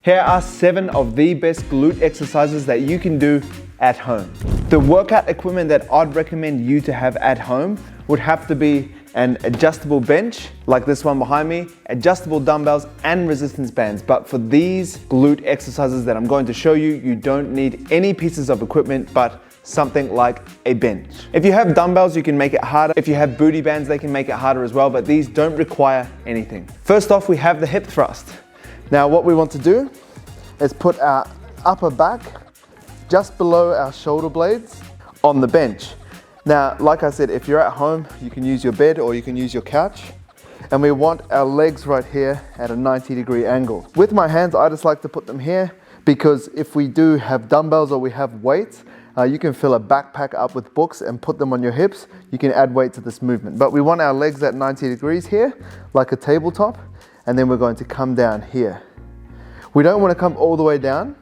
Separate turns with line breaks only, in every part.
Here are 7 of the best glute exercises that you can do at home. The workout equipment that I'd recommend you to have at home would have to be an adjustable bench, like this one behind me, adjustable dumbbells and resistance bands. But for these glute exercises that I'm going to show you, you don't need any pieces of equipment but something like a bench. If you have dumbbells, you can make it harder. If you have booty bands, they can make it harder as well, but these don't require anything. First off, we have the hip thrust. Now what we want to do is put our upper back just below our shoulder blades on the bench. Now, like I said, if you're at home, you can use your bed or you can use your couch. And we want our legs right here at a 90-degree angle. With my hands, I just like to put them here because if we do have dumbbells or we have weights, you can fill a backpack up with books and put them on your hips. You can add weight to this movement. But we want our legs at 90 degrees here, like a tabletop. And then we're going to come down here. We don't want to come all the way down,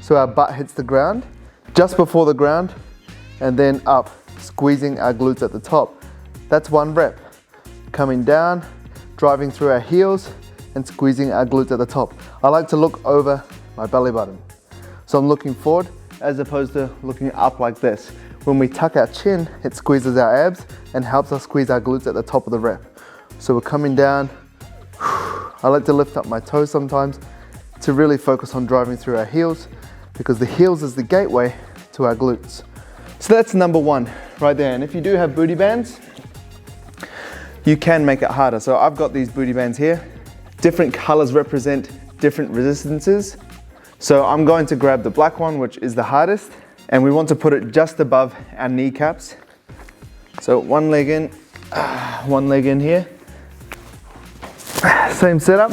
so our butt hits the ground, just before the ground, and then up, squeezing our glutes at the top. That's 1 rep. Coming down, driving through our heels, and squeezing our glutes at the top. I like to look over my belly button. So I'm looking forward, as opposed to looking up like this. When we tuck our chin, it squeezes our abs and helps us squeeze our glutes at the top of the rep. So we're coming down. I like to lift up my toes sometimes to really focus on driving through our heels because the heels is the gateway to our glutes. So that's number 1 right there. And if you do have booty bands, you can make it harder. So I've got these booty bands here. Different colors represent different resistances. So I'm going to grab the black one, which is the hardest, and we want to put it just above our kneecaps. So one leg in here. Same setup.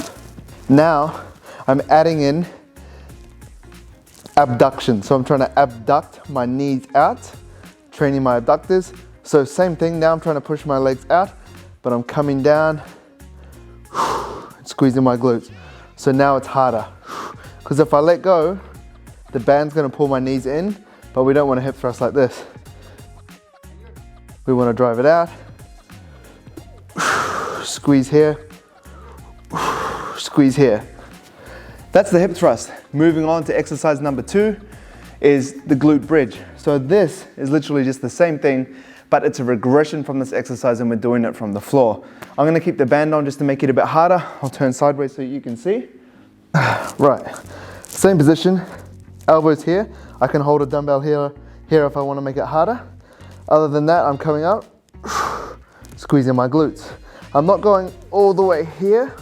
Now I'm adding in abduction. So I'm trying to abduct my knees out, training my abductors. So same thing, now I'm trying to push my legs out, but I'm coming down, squeezing my glutes. So now it's harder. Because if I let go, the band's gonna pull my knees in, but we don't want to hip thrust like this. We want to drive it out, squeeze here, squeeze here. That's the hip thrust. Moving on to exercise number 2 is the glute bridge. So this is literally just the same thing, but it's a regression from this exercise and we're doing it from the floor. I'm gonna keep the band on just to make it a bit harder. I'll turn sideways so you can see. Right, same position, elbows here. I can hold a dumbbell here if I wanna make it harder. Other than that, I'm coming up, squeezing my glutes. I'm not going all the way here.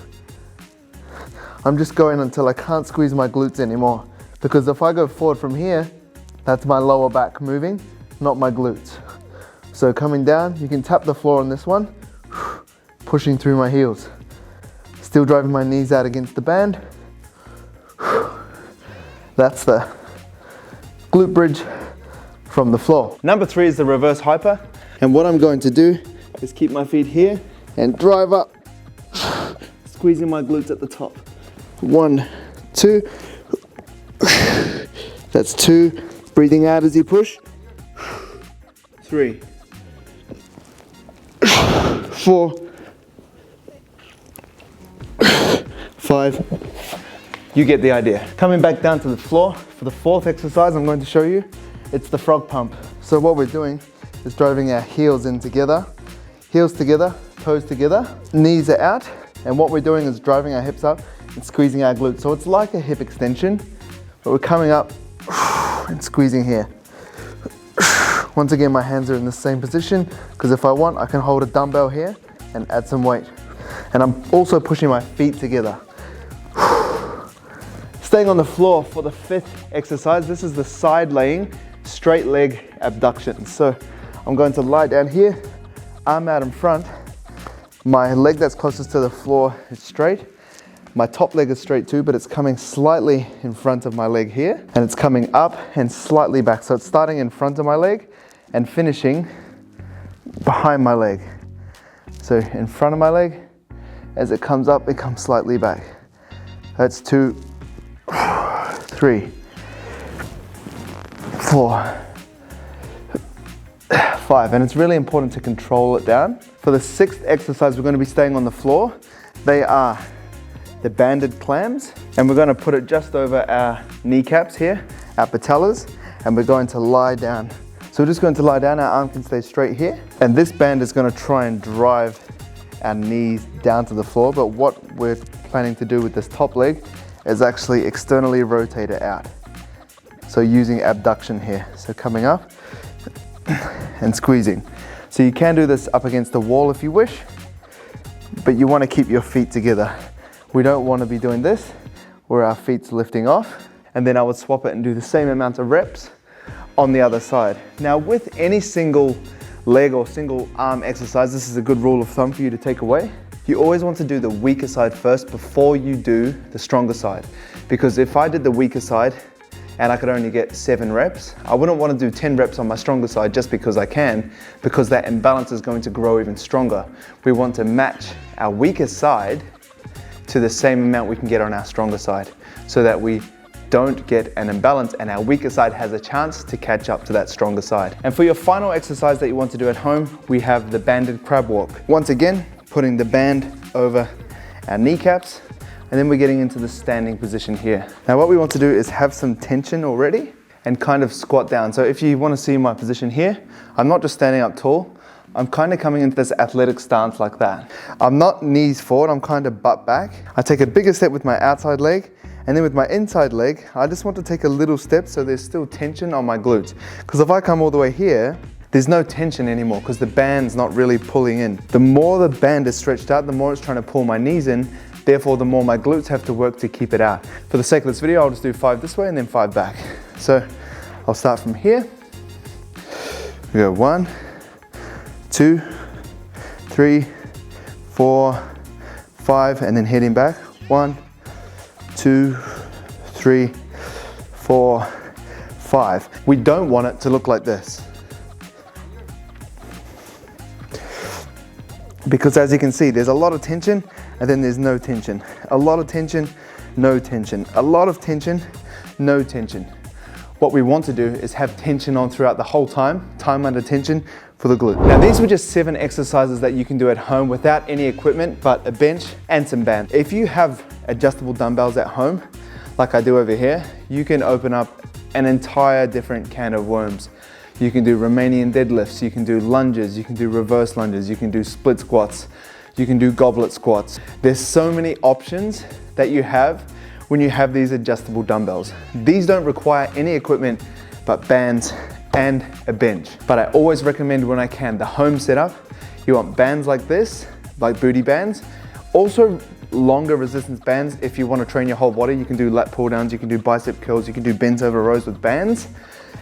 I'm just going until I can't squeeze my glutes anymore. Because if I go forward from here, that's my lower back moving, not my glutes. So coming down, you can tap the floor on this one, pushing through my heels. Still driving my knees out against the band. That's the glute bridge from the floor. Number 3 is the reverse hyper. And what I'm going to do is keep my feet here and drive up, squeezing my glutes at the top. 1, 2, that's 2, breathing out as you push, 3, 4, 5, you get the idea. Coming back down to the floor, for the 4th exercise I'm going to show you, it's the frog pump. So what we're doing is driving our heels in together, heels together, toes together, knees are out, and what we're doing is driving our hips up and squeezing our glutes. So it's like a hip extension, but we're coming up and squeezing here. Once again, my hands are in the same position because if I want, I can hold a dumbbell here and add some weight. And I'm also pushing my feet together. Staying on the floor for the 5th exercise, this is the side laying straight leg abduction. So I'm going to lie down here, arm out in front. My leg that's closest to the floor is straight. My top leg is straight too, but it's coming slightly in front of my leg here, and it's coming up and slightly back. So it's starting in front of my leg and finishing behind my leg. So in front of my leg, as it comes up, it comes slightly back. That's 2, 3, 4, 5, and it's really important to control it down. For the 6th exercise, we're going to be staying on the floor. They are the banded clams, and we're gonna put it just over our kneecaps here, our patellas, and we're going to lie down. So we're just going to lie down, our arm can stay straight here, and this band is gonna try and drive our knees down to the floor, but what we're planning to do with this top leg is actually externally rotate it out. So using abduction here, so coming up and squeezing. So you can do this up against the wall if you wish, but you want to keep your feet together. We don't want to be doing this where our feet's lifting off, and then I would swap it and do the same amount of reps on the other side. Now with any single leg or single arm exercise, this is a good rule of thumb for you to take away. You always want to do the weaker side first before you do the stronger side. Because if I did the weaker side and I could only get 7 reps, I wouldn't want to do 10 reps on my stronger side just because I can, because that imbalance is going to grow even stronger. We want to match our weaker side to the same amount we can get on our stronger side, so that we don't get an imbalance and our weaker side has a chance to catch up to that stronger side. And for your final exercise that you want to do at home, we have the banded crab walk. Once again, putting the band over our kneecaps, and then we're getting into the standing position here. Now what we want to do is have some tension already and kind of squat down. So if you want to see my position here, I'm not just standing up tall, I'm kind of coming into this athletic stance like that. I'm not knees forward, I'm kind of butt back. I take a bigger step with my outside leg, and then with my inside leg, I just want to take a little step so there's still tension on my glutes. Because if I come all the way here, there's no tension anymore because the band's not really pulling in. The more the band is stretched out, the more it's trying to pull my knees in, therefore the more my glutes have to work to keep it out. For the sake of this video, I'll just do 5 this way and then 5 back. So I'll start from here. We go 1, 2, 3, 4, 5, and then heading back. 1, 2, 3, 4, 5. We don't want it to look like this. Because as you can see, there's a lot of tension and then there's no tension. A lot of tension, no tension. A lot of tension, no tension. What we want to do is have tension on throughout the whole time under tension for the glute. Now these were just 7 exercises that you can do at home without any equipment but a bench and some bands. If you have adjustable dumbbells at home, like I do over here, you can open up an entire different can of worms. You can do Romanian deadlifts, you can do lunges, you can do reverse lunges, you can do split squats, you can do goblet squats. There's so many options that you have when you have these adjustable dumbbells. These don't require any equipment but bands and a bench. But I always recommend when I can the home setup. You want bands like this, like booty bands. Also longer resistance bands if you want to train your whole body. You can do lat pull downs, you can do bicep curls, you can do bends over rows with bands.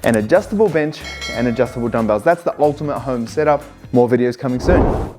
An adjustable bench and adjustable dumbbells. That's the ultimate home setup. More videos coming soon.